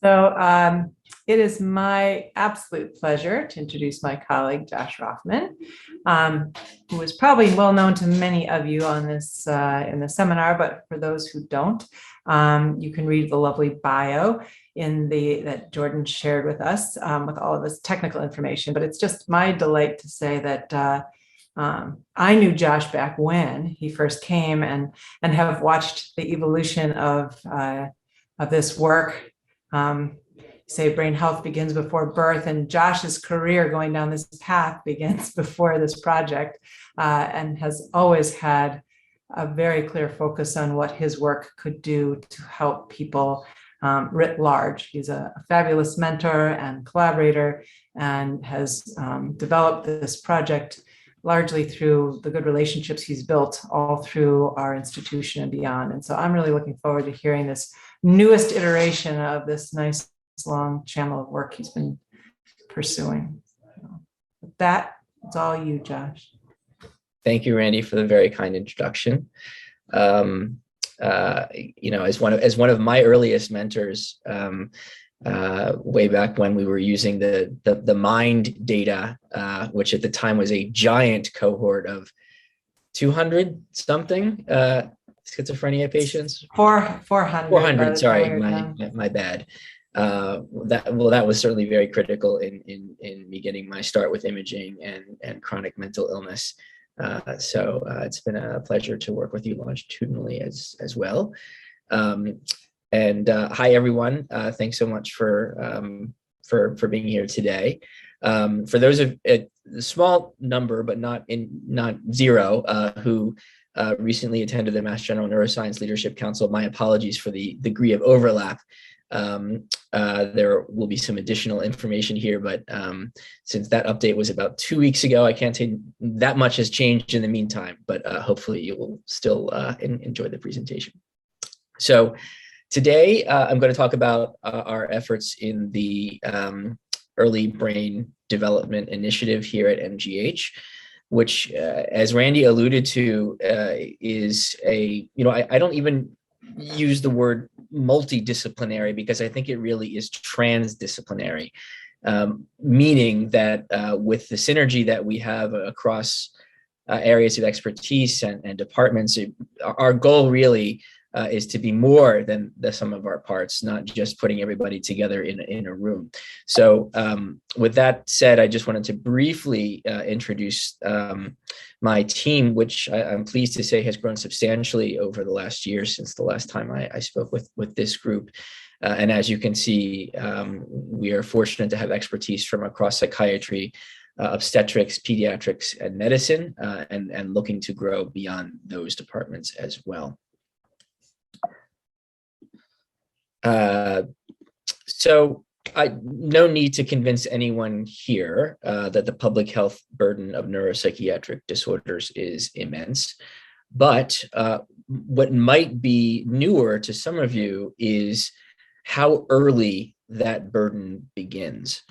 So it is my absolute pleasure to introduce my colleague, Josh Roffman, who is probably well known to many of you on this in the seminar, but for those who don't, you can read the lovely bio that Jordan shared with us with all of this technical information. But it's just my delight to say that I knew Josh back when he first came and have watched the evolution of this work. Say brain health begins before birth, and Josh's career going down this path begins before this project, and has always had a very clear focus on what his work could do to help people writ large. He's a fabulous mentor and collaborator, and has developed this project largely through the good relationships he's built all through our institution and beyond. And so I'm really looking forward to hearing this newest iteration of this nice long channel of work he's been pursuing. So with that, it's all you, Josh. Thank you, Randy, for the very kind introduction. As one of my earliest mentors, way back when we were using the MIND data, which at the time was a giant cohort of 200 something schizophrenia patients. 400. Sorry, my bad. That was certainly very critical in me getting my start with imaging and chronic mental illness. So it's been a pleasure to work with you longitudinally as well. Hi everyone. Thanks so much for being here today. For those of a small number, but not zero, who recently attended the Mass General Neuroscience Leadership Council, my apologies for the degree of overlap. There will be some additional information here, but since that update was about 2 weeks ago, I can't say that much has changed in the meantime, but hopefully you will still enjoy the presentation. So today, I'm going to talk about our efforts in the Early Brain Development Initiative here at MGH, which, as Randy alluded to, is I don't even use the word multidisciplinary because I think it really is transdisciplinary, meaning that with the synergy that we have across areas of expertise and departments, our goal really is to be more than the sum of our parts, not just putting everybody together in a room. So with that said, I just wanted to briefly introduce my team, which I'm pleased to say has grown substantially over the last year since the last time I spoke with this group. And as you can see, we are fortunate to have expertise from across psychiatry, obstetrics, pediatrics, and medicine, and looking to grow beyond those departments as well. So no need to convince anyone here that the public health burden of neuropsychiatric disorders is immense. But what might be newer to some of you is how early that burden begins.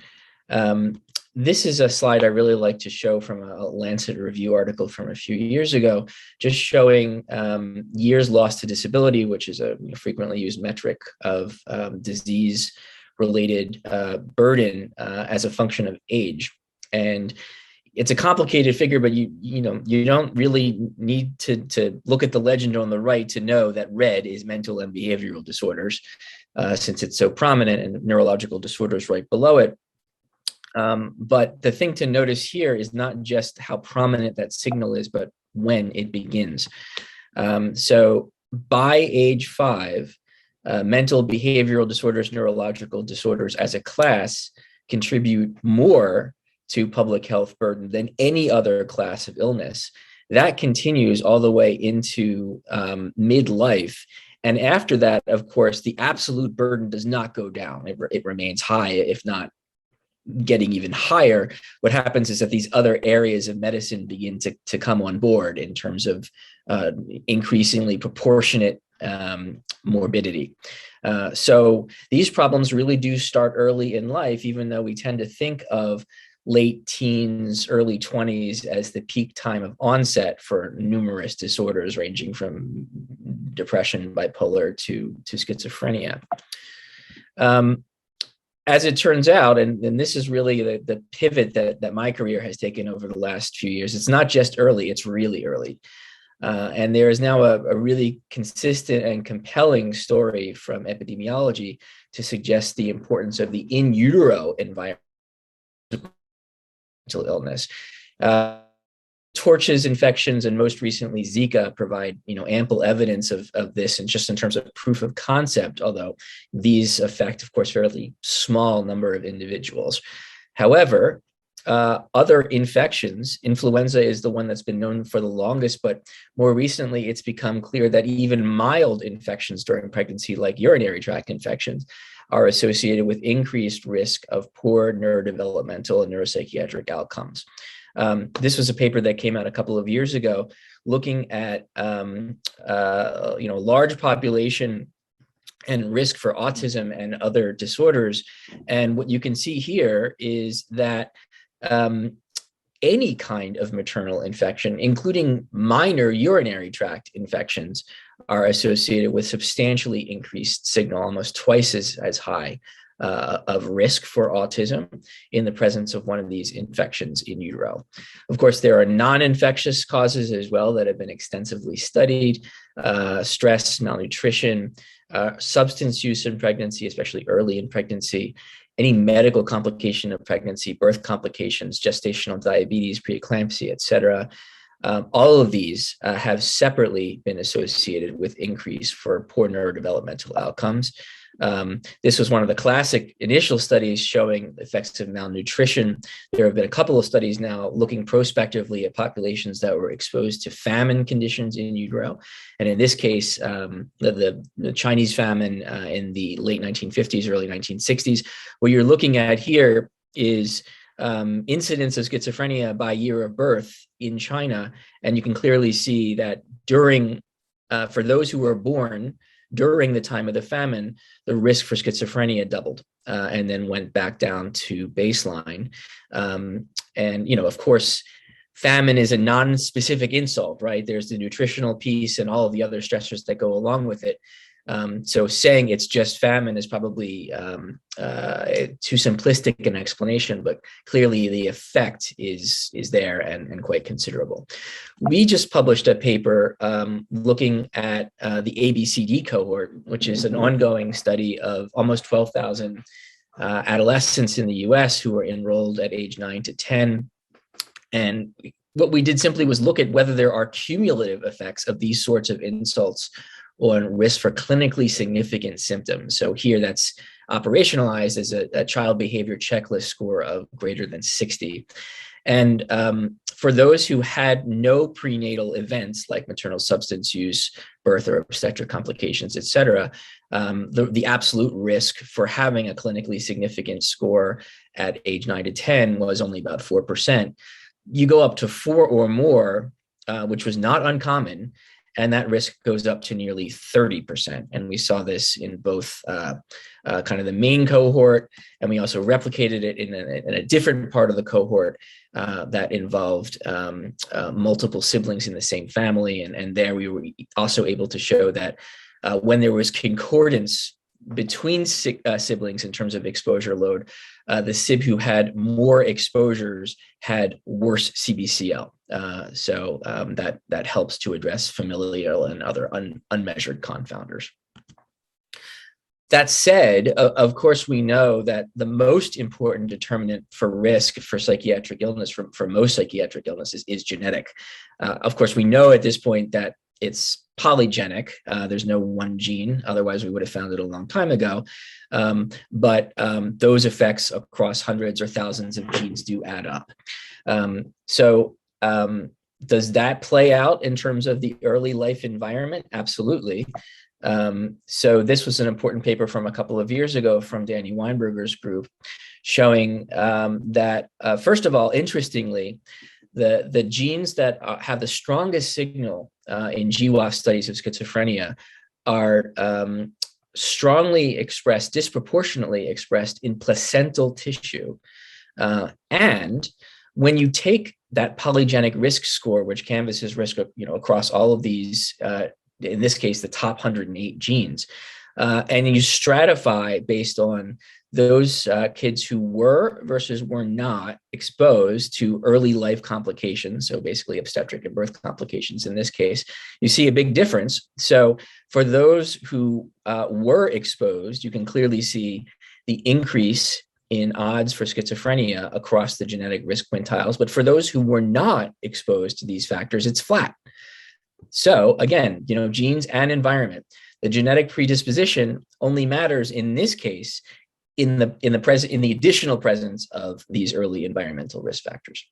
This is a slide I really like to show from a Lancet review article from a few years ago, just showing years lost to disability, which is a frequently used metric of disease-related burden as a function of age. And it's a complicated figure, but you don't really need to look at the legend on the right to know that red is mental and behavioral disorders, since it's so prominent, and neurological disorders right below it. But the thing to notice here is not just how prominent that signal is, but when it begins. So by age 5, mental behavioral disorders, neurological disorders as a class contribute more to public health burden than any other class of illness. That continues all the way into midlife. And after that, of course, the absolute burden does not go down. It remains high, if not getting even higher. What happens is that these other areas of medicine begin to come on board in terms of increasingly proportionate morbidity. So these problems really do start early in life, even though we tend to think of late teens, early 20s as the peak time of onset for numerous disorders ranging from depression, bipolar to schizophrenia. as it turns out, and this is really the pivot that my career has taken over the last few years, it's not just early, it's really early. And there is now a really consistent and compelling story from epidemiology to suggest the importance of the in utero environmental illness. Torches infections and most recently Zika provide ample evidence of this, and just in terms of proof of concept, although these affect, of course, fairly small number of individuals. However, other infections, influenza is the one that's been known for the longest, but more recently it's become clear that even mild infections during pregnancy, like urinary tract infections, are associated with increased risk of poor neurodevelopmental and neuropsychiatric outcomes. This was a paper that came out a couple of years ago looking at large population and risk for autism and other disorders. And what you can see here is that any kind of maternal infection, including minor urinary tract infections, are associated with substantially increased signal, almost twice as high of risk for autism in the presence of one of these infections in utero. Of course, there are non-infectious causes as well that have been extensively studied: stress, malnutrition, substance use in pregnancy, especially early in pregnancy, any medical complication of pregnancy, birth complications, gestational diabetes, preeclampsia, et cetera. All of these have separately been associated with increase for poor neurodevelopmental outcomes. This was one of the classic initial studies showing effects of malnutrition. There have been a couple of studies now looking prospectively at populations that were exposed to famine conditions in utero. And in this case, the Chinese famine in the late 1950s, early 1960s. What you're looking at here is incidence of schizophrenia by year of birth in China. And you can clearly see that for those who were born during the time of the famine, the risk for schizophrenia doubled and then went back down to baseline. Of course, famine is a non-specific insult, right? There's the nutritional piece and all of the other stressors that go along with it. So saying it's just famine is probably too simplistic an explanation, but clearly the effect is there and quite considerable. We just published a paper looking at the ABCD cohort, which is an ongoing study of almost 12,000 adolescents in the US who were enrolled at age 9 to 10. And what we did simply was look at whether there are cumulative effects of these sorts of insults on risk for clinically significant symptoms. So here that's operationalized as a child behavior checklist score of greater than 60. And for those who had no prenatal events like maternal substance use, birth or obstetric complications, et cetera, the absolute risk for having a clinically significant score at age 9 to 10 was only about 4%. You go up to 4 or more, which was not uncommon, and that risk goes up to nearly 30%. And we saw this in both kind of the main cohort, and we also replicated it in a different part of the cohort that involved multiple siblings in the same family. And there we were also able to show that when there was concordance between siblings in terms of exposure load, the sib who had more exposures had worse CBCL. So that helps to address familial and other unmeasured confounders. That said, of course, we know that the most important determinant for risk for psychiatric illness, for most psychiatric illnesses, is genetic. Of course, we know at this point that it's polygenic. There's no one gene. Otherwise, we would have found it a long time ago. But those effects across hundreds or thousands of genes do add up. Does that play out in terms of the early life environment? Absolutely. So this was an important paper from a couple of years ago from Danny Weinberger's group showing that, first of all, interestingly, the genes that have the strongest signal in GWAS studies of schizophrenia are strongly expressed, disproportionately expressed in placental tissue. And when you take that polygenic risk score, which canvasses risk across all of these, in this case, the top 108 genes, And you stratify based on those kids who were versus were not exposed to early life complications, so basically obstetric and birth complications in this case, you see a big difference. So for those who were exposed, you can clearly see the increase in odds for schizophrenia across the genetic risk quintiles. But for those who were not exposed to these factors, it's flat. So again, genes and environment. The genetic predisposition only matters in this case in the additional presence of these early environmental risk factors.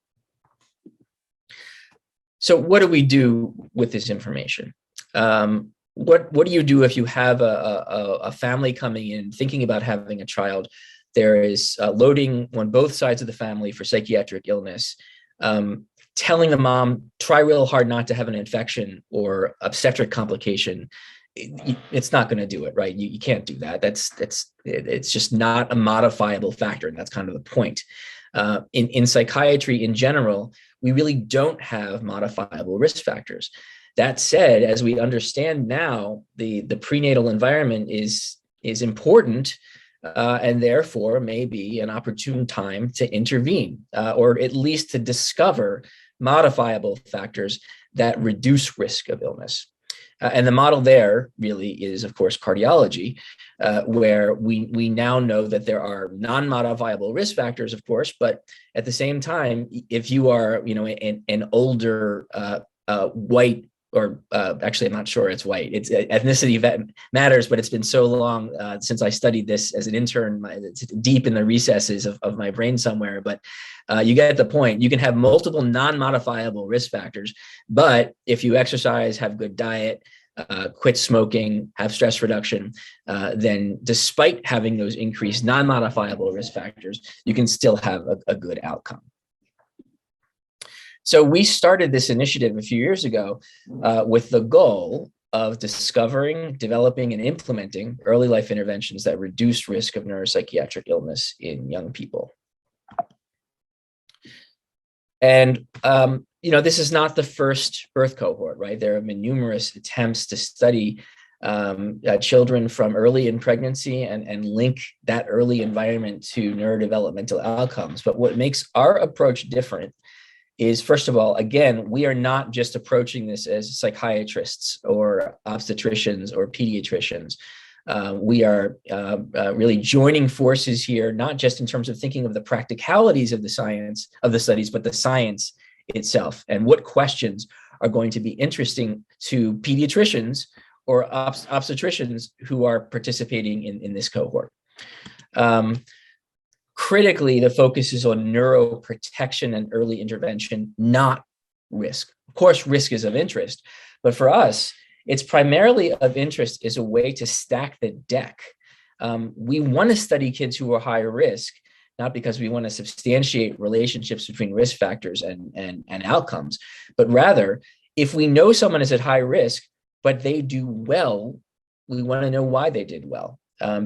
So what do we do with this information? What do you do if you have a family coming in thinking about having a child? There is loading on both sides of the family for psychiatric illness, telling the mom, try real hard not to have an infection or obstetric complication. It's not going to do it, right? You can't do that. It's just not a modifiable factor. And that's kind of the point. In psychiatry in general, we really don't have modifiable risk factors. That said, as we understand now, the prenatal environment is important, and therefore may be an opportune time to intervene, or at least to discover modifiable factors that reduce risk of illness. And the model there really is, of course, cardiology, where we now know that there are non-modifiable risk factors, of course, but at the same time, if you are, an older white, or actually, I'm not sure it's white. It's ethnicity that matters, but it's been so long since I studied this as an intern. It's deep in the recesses of my brain somewhere, but you get the point. You can have multiple non-modifiable risk factors, but if you exercise, have good diet, quit smoking, have stress reduction, then despite having those increased non-modifiable risk factors, you can still have a good outcome. So we started this initiative a few years ago with the goal of discovering, developing, and implementing early life interventions that reduce risk of neuropsychiatric illness in young people. And, this is not the first birth cohort, right? There have been numerous attempts to study children from early in pregnancy and link that early environment to neurodevelopmental outcomes. But what makes our approach different is, first of all, again, we are not just approaching this as psychiatrists or obstetricians or pediatricians. We are really joining forces here, not just in terms of thinking of the practicalities of the science of the studies, but the science itself and what questions are going to be interesting to pediatricians or obstetricians who are participating in this cohort. Critically, the focus is on neuroprotection and early intervention, not risk. Of course, risk is of interest, but for us, it's primarily of interest as a way to stack the deck. We want to study kids who are higher risk, not because we want to substantiate relationships between risk factors and outcomes, but rather, if we know someone is at high risk, but they do well, we want to know why they did well.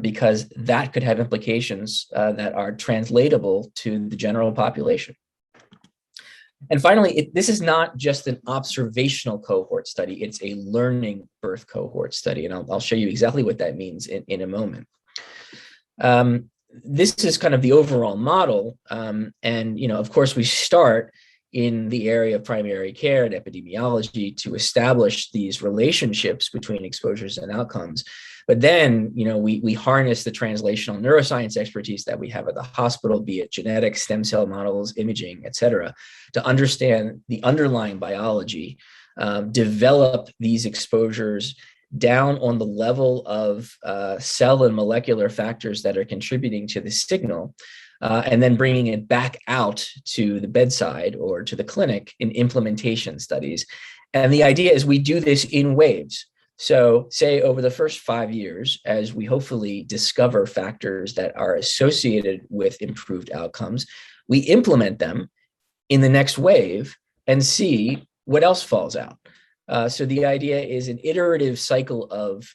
Because that could have implications that are translatable to the general population. And finally, this is not just an observational cohort study, it's a learning birth cohort study. And I'll show you exactly what that means in a moment. This is kind of the overall model. And, of course, we start in the area of primary care and epidemiology to establish these relationships between exposures and outcomes. But then, we harness the translational neuroscience expertise that we have at the hospital, be it genetics, stem cell models, imaging, et cetera, to understand the underlying biology, develop these exposures down on the level of cell and molecular factors that are contributing to the signal, and then bringing it back out to the bedside or to the clinic in implementation studies. And the idea is we do this in waves. So say over the first 5 years, as we hopefully discover factors that are associated with improved outcomes, we implement them in the next wave and see what else falls out. So the idea is an iterative cycle of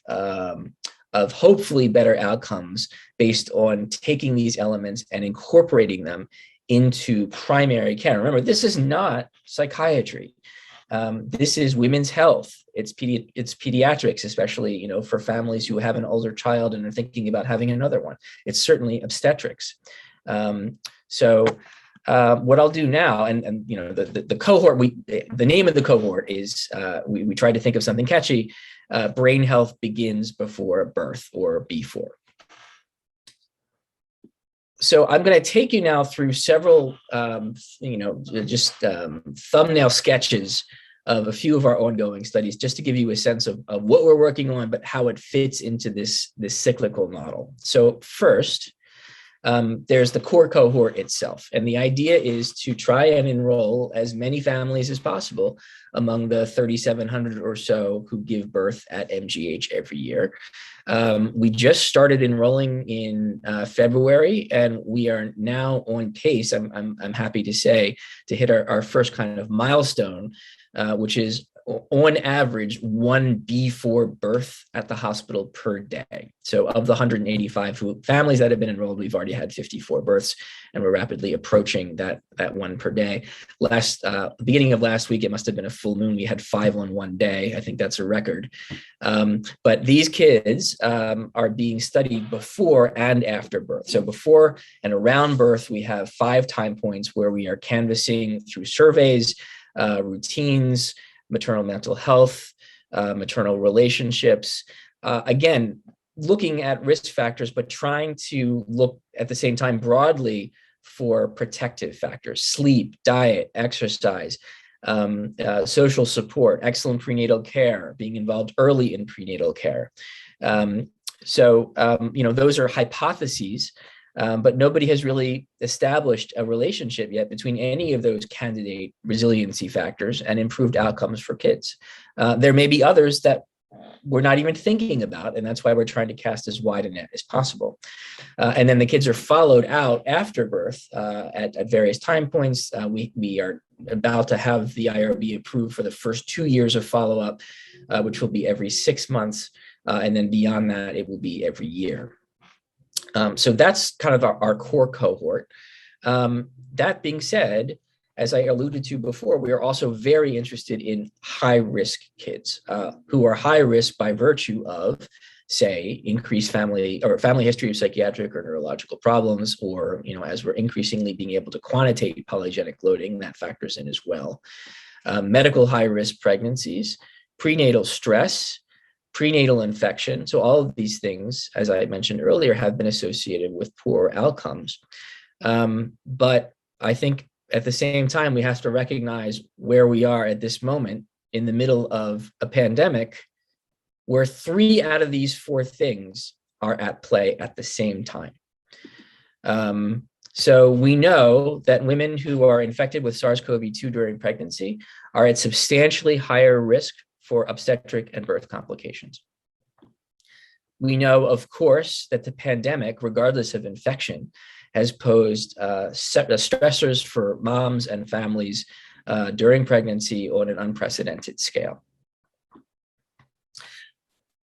hopefully better outcomes based on taking these elements and incorporating them into primary care. Remember, this is not psychiatry. This is women's health. It's pediatrics, especially, for families who have an older child and are thinking about having another one. It's certainly obstetrics. What I'll do now, and the cohort, the name of the cohort is, we tried to think of something catchy. Brain health begins before birth, or B4. So I'm going to take you now through several, thumbnail sketches of a few of our ongoing studies, just to give you a sense of what we're working on, but how it fits into this cyclical model. So first, there's the core cohort itself. And the idea is to try and enroll as many families as possible among the 3,700 or so who give birth at MGH every year. We just started enrolling in February, and we are now on pace, I'm happy to say, to hit our first kind of milestone, which is on average 1 B4 birth at the hospital per day. So of the 185 families that have been enrolled, we've already had 54 births, and we're rapidly approaching that one per day. Beginning of last week, it must have been a full moon. We had 5 on one day. I think that's a record. But these kids are being studied before and after birth. So before and around birth, we have 5 time points where we are canvassing through surveys, routines, maternal mental health, maternal relationships. Again, looking at risk factors, but trying to look at the same time broadly for protective factors: sleep, diet, exercise, social support, excellent prenatal care, being involved early in prenatal care. Those are hypotheses. But nobody has really established a relationship yet between any of those candidate resiliency factors and improved outcomes for kids. There may be others that we're not even thinking about, and that's why we're trying to cast as wide a net as possible. And then the kids are followed out after birth at various time points. We are about to have the IRB approved for the first 2 years of follow-up, which will be every 6 months. And then beyond that, it will be every year. So that's kind of our core cohort. That being said, as I alluded to before, we are also very interested in high-risk kids who are high risk by virtue of, say, increased family history of psychiatric or neurological problems, or, as we're increasingly being able to quantitate polygenic loading, that factors in as well. Medical high-risk pregnancies, prenatal stress, prenatal infection. So all of these things, as I mentioned earlier, have been associated with poor outcomes. But I think at the same time, we have to recognize where we are at this moment in the middle of a pandemic, where 3 out of these 4 things are at play at the same time. So we know that women who are infected with SARS-CoV-2 during pregnancy are at substantially higher risk for obstetric and birth complications. We know, of course, that the pandemic, regardless of infection, has posed stressors for moms and families during pregnancy on an unprecedented scale.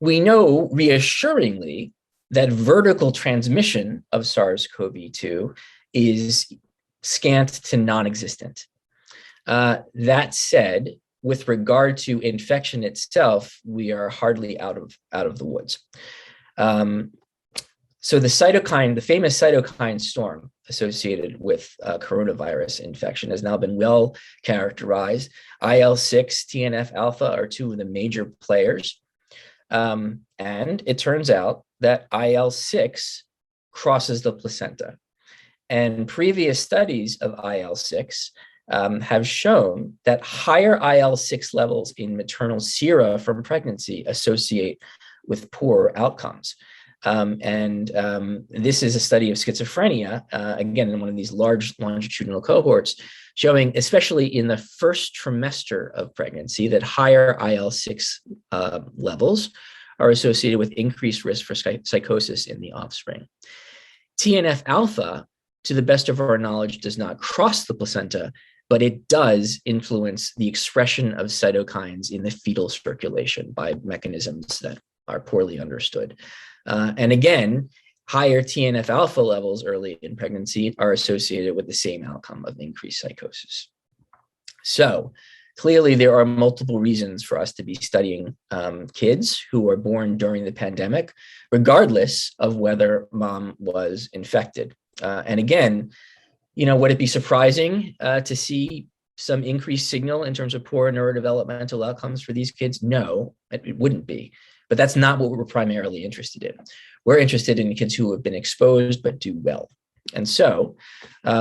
We know, reassuringly, that vertical transmission of SARS-CoV-2 is scant to non-existent. That said, with regard to infection itself, we are hardly out of the woods. So the famous cytokine storm associated with coronavirus infection has now been well characterized. IL6 Tnf alpha are 2 of the major players. And it turns out that IL6 crosses the placenta. And previous studies of IL6 have shown that higher IL6 levels in maternal sera from pregnancy associate with poor outcomes. This is a study of schizophrenia, again, in one of these large longitudinal cohorts, showing, especially in the first trimester of pregnancy, that higher IL6 levels are associated with increased risk for psychosis in the offspring. TNF alpha, to the best of our knowledge, does not cross the placenta, but it does influence the expression of cytokines in the fetal circulation by mechanisms that are poorly understood. And again, higher TNF alpha levels early in pregnancy are associated with the same outcome of increased psychosis. So clearly there are multiple reasons for us to be studying kids who were born during the pandemic, regardless of whether mom was infected. And again, would it be surprising to see some increased signal in terms of poor neurodevelopmental outcomes for these kids? No, it wouldn't be. But that's not what we're primarily interested in. We're interested in kids who have been exposed but do well. And so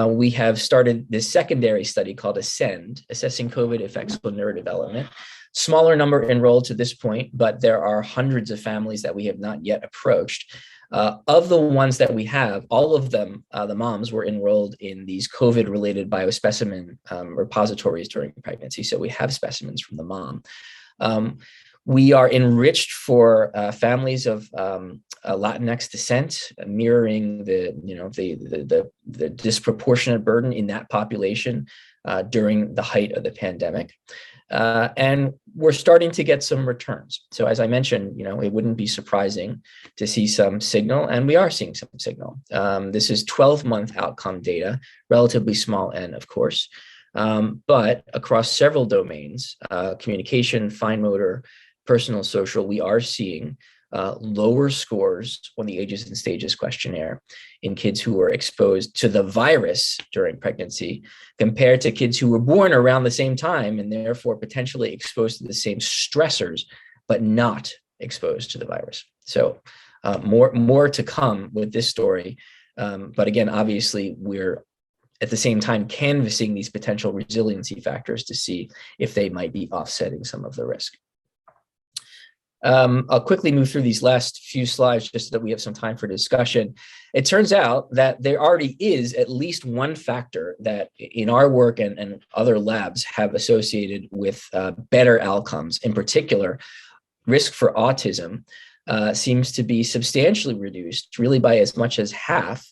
we have started this secondary study called ASCEND, Assessing COVID Effects on Neurodevelopment. Smaller number enrolled to this point, but there are hundreds of families that we have not yet approached. Of the ones that we have, all of them, the moms, were enrolled in these COVID-related biospecimen repositories during pregnancy. So we have specimens from the mom. We are enriched for families of Latinx descent, mirroring the disproportionate burden in that population during the height of the pandemic. And we're starting to get some returns. So as I mentioned, it wouldn't be surprising to see some signal, and we are seeing some signal. This is 12-month outcome data, relatively small n, of course, but across several domains, communication, fine motor, personal, social, we are seeing lower scores on the ages and stages questionnaire in kids who were exposed to the virus during pregnancy compared to kids who were born around the same time and therefore potentially exposed to the same stressors, but not exposed to the virus. So more to come with this story. But again, obviously, we're at the same time canvassing these potential resiliency factors to see if they might be offsetting some of the risk. I'll quickly move through these last few slides just so that we have some time for discussion. It turns out that there already is at least one factor that in our work and other labs have associated with better outcomes. In particular, risk for autism seems to be substantially reduced, really by as much as half,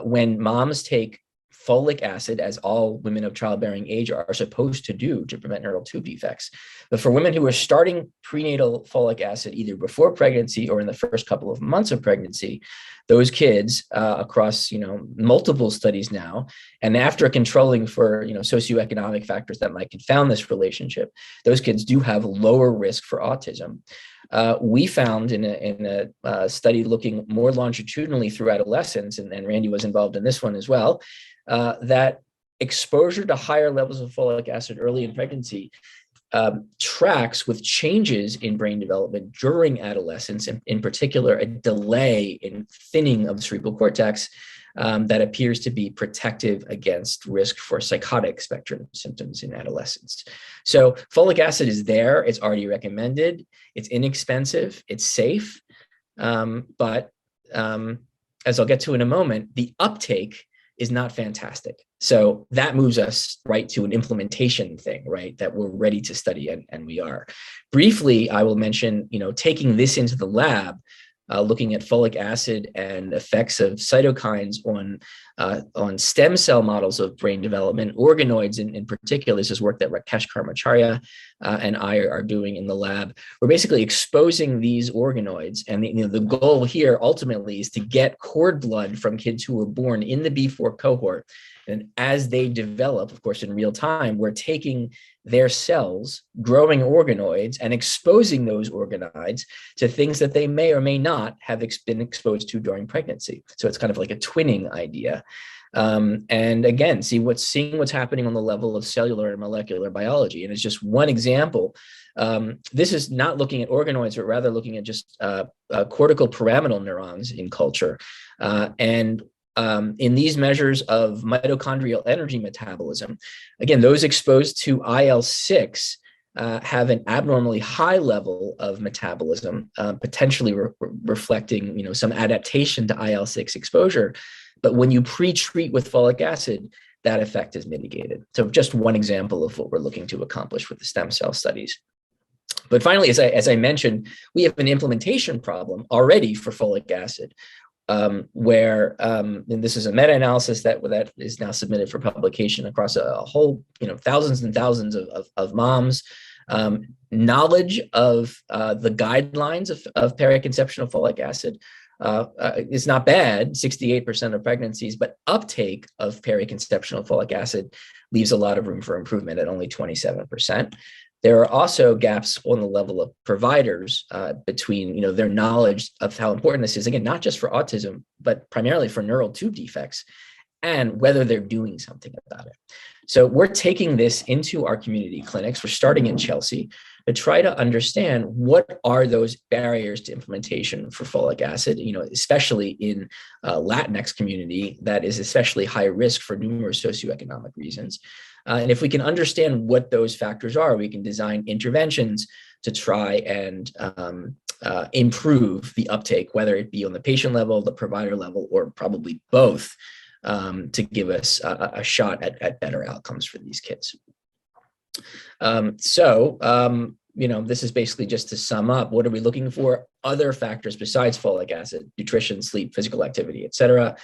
when moms take folic acid, as all women of childbearing age are supposed to do to prevent neural tube defects. But for women who are starting prenatal folic acid either before pregnancy or in the first couple of months of pregnancy, those kids across multiple studies now, and after controlling for socioeconomic factors that might confound this relationship, those kids do have lower risk for autism. We found in a study looking more longitudinally through adolescence, and Randy was involved in this one as well, that exposure to higher levels of folic acid early in pregnancy tracks with changes in brain development during adolescence, and in particular, a delay in thinning of the cerebral cortex that appears to be protective against risk for psychotic spectrum symptoms in adolescence. So folic acid is there, it's already recommended, it's inexpensive, it's safe, but as I'll get to in a moment, the uptake is not fantastic. So that moves us right to an implementation thing, right, that we're ready to study, and we are. Briefly, I will mention, taking this into the lab, looking at folic acid and effects of cytokines on stem cell models of brain development, organoids in particular. This is work that Rakesh Karmacharya and I are doing in the lab. We're basically exposing these organoids, and the goal here ultimately is to get cord blood from kids who were born in the B4 cohort. And as they develop, of course, in real time, we're taking their cells, growing organoids, and exposing those organoids to things that they may or may not have been exposed to during pregnancy. So it's kind of like a twinning idea. And again, seeing what's happening on the level of cellular and molecular biology. And it's just one example. This is not looking at organoids, but rather looking at just cortical pyramidal neurons in culture. In these measures of mitochondrial energy metabolism, again, those exposed to IL6 have an abnormally high level of metabolism, potentially reflecting, some adaptation to IL6 exposure. But when you pre-treat with folic acid, that effect is mitigated. So just one example of what we're looking to accomplish with the stem cell studies. But finally, as I mentioned, we have an implementation problem already for folic acid. Where and this is a meta-analysis that is now submitted for publication across a whole, thousands and thousands of moms, knowledge of the guidelines of periconceptional folic acid is not bad, 68% of pregnancies, but uptake of periconceptional folic acid leaves a lot of room for improvement at only 27%. There are also gaps on the level of providers between their knowledge of how important this is, again, not just for autism, but primarily for neural tube defects, and whether they're doing something about it. So we're taking this into our community clinics. We're starting in Chelsea to try to understand what are those barriers to implementation for folic acid, especially in Latinx community that is especially high risk for numerous socioeconomic reasons. And if we can understand what those factors are, we can design interventions to try and improve the uptake, whether it be on the patient level, the provider level, or probably both, to give us a shot at better outcomes for these kids. This is basically just to sum up. What are we looking for? Other factors besides folic acid: nutrition, sleep, physical activity, et cetera.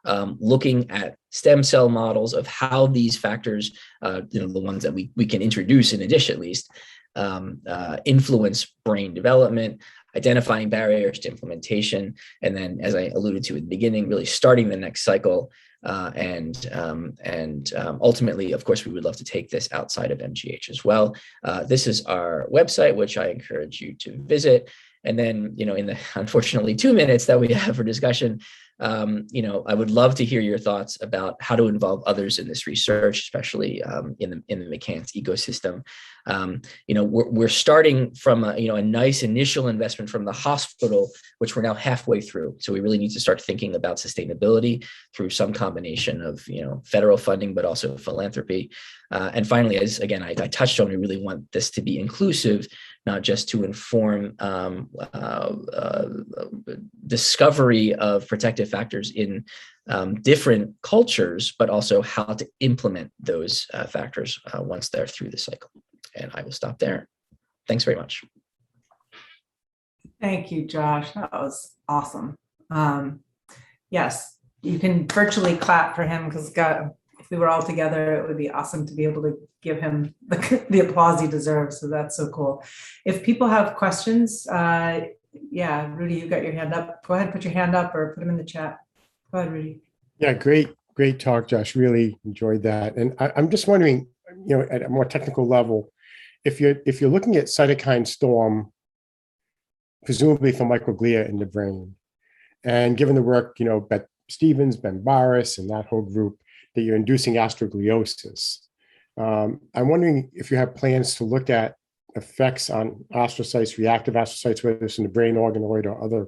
Looking at stem cell models of how these factors, the ones that we can introduce in addition at least, influence brain development, identifying barriers to implementation, and then, as I alluded to at the beginning, really starting the next cycle. Ultimately, of course, we would love to take this outside of MGH as well. This is our website, which I encourage you to visit. And then, in the unfortunately 2 minutes that we have for discussion, I would love to hear your thoughts about how to involve others in this research, especially in the McCance ecosystem. We're starting from a nice initial investment from the hospital, which we're now halfway through. So we really need to start thinking about sustainability through some combination of federal funding, but also philanthropy. And finally, as again I touched on, we really want this to be inclusive, not just to inform discovery of protective factors in different cultures, but also how to implement those factors once they're through the cycle. And I will stop there. Thanks very much. Thank you, Josh. That was awesome. Yes, you can virtually clap for him, because if we were all together, it would be awesome to be able to give him the applause he deserves. So that's so cool. If people have questions, Rudy, you've got your hand up. Go ahead, put your hand up or put them in the chat. Go ahead, Rudy. Yeah, great talk, Josh. Really enjoyed that. And I'm just wondering, at a more technical level, if you're looking at cytokine storm, presumably from microglia in the brain, and given the work, Beth Stevens, Ben Barres, and that whole group, that you're inducing astrogliosis. I'm wondering if you have plans to look at effects on astrocytes, reactive astrocytes, whether it's in the brain organoid or other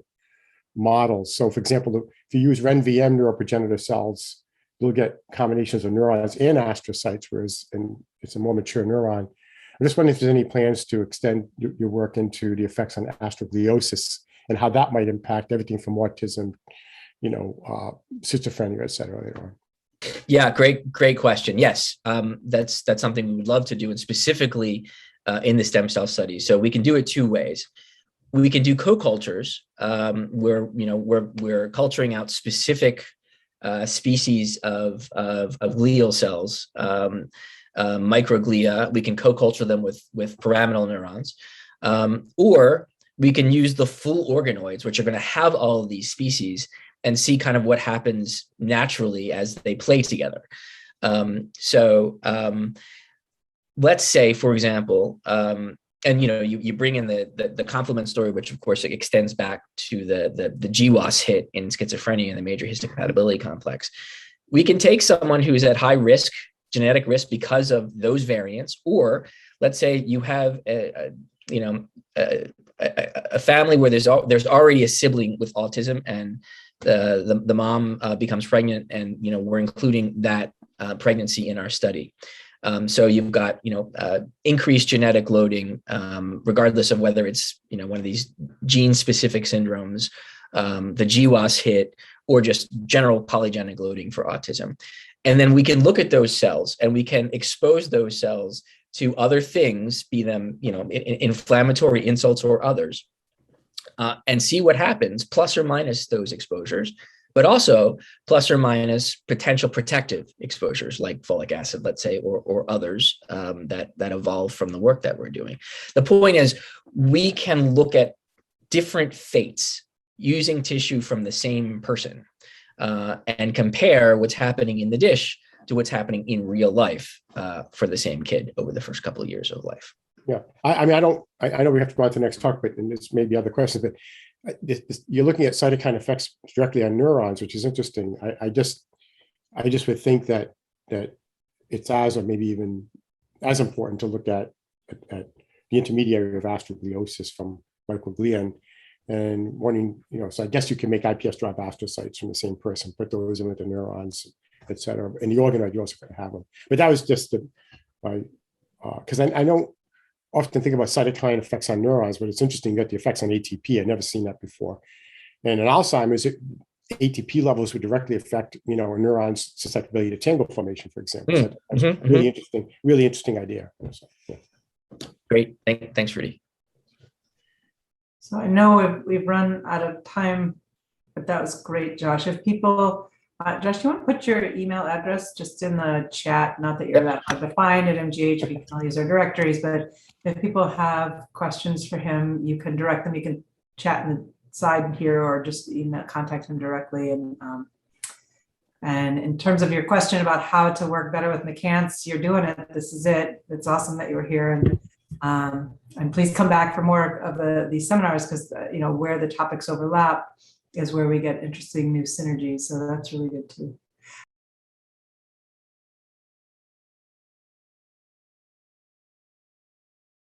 models. So, for example, if you use RenVM neuroprogenitor cells, you'll get combinations of neurons and astrocytes, whereas it's a more mature neuron. I'm just wondering if there's any plans to extend your work into the effects on astrogliosis and how that might impact everything from autism, schizophrenia, et cetera, later on. Yeah, great question. Yes, that's something we would love to do, and specifically in the stem cell study. So we can do it two ways. We can do co-cultures where we're culturing out specific species of glial cells, microglia. We can co-culture them with pyramidal neurons, or we can use the full organoids, which are going to have all of these species, and see kind of what happens naturally as they play together. Let's say, for example, and you bring in the complement story, which of course extends back to the GWAS hit in schizophrenia and the major histocompatibility complex. We can take someone who's at high risk, genetic risk, because of those variants, or let's say you have a family where there's already a sibling with autism, and the mom becomes pregnant, and we're including that pregnancy in our study. So you've got increased genetic loading, regardless of whether it's one of these gene-specific syndromes, the GWAS hit, or just general polygenic loading for autism. And then we can look at those cells, and we can expose those cells to other things, be them inflammatory insults or others, and see what happens, plus or minus those exposures, but also plus or minus potential protective exposures like folic acid, let's say, or others that evolve from the work that we're doing. The point is, we can look at different fates using tissue from the same person and compare what's happening in the dish to what's happening in real life for the same kid over the first couple of years of life. Yeah, I mean, I know we have to go on to the next talk, but and this may be other questions, but you're looking at cytokine effects directly on neurons, which is interesting. I just would think that it's as, or maybe even as important to look at the intermediary of astrogliosis from microglia and wanting, so I guess you can make iPS drive astrocytes from the same person, put those in with the neurons, et cetera. And the organoid, you also could have them. But that was just because I don't often think about cytokine effects on neurons, but it's interesting you got the effects on ATP. I've never seen that before. And in Alzheimer's, ATP levels would directly affect, a neuron's susceptibility to tangle formation, for example. So that's really interesting idea. So, yeah. Great. Thanks, Rudy. So I know we've run out of time, but that was great, Josh. If people, Josh, do you want to put your email address just in the chat? Not that you're that hard to find at MGH, we can all use our directories, but if people have questions for him, you can direct them. You can chat in the side here or just contact him directly. And in terms of your question about how to work better with McCance, you're doing it. This is it. It's awesome that you were here. And please come back for more of these seminars, because where the topics overlap is where we get interesting new synergies. So that's really good too.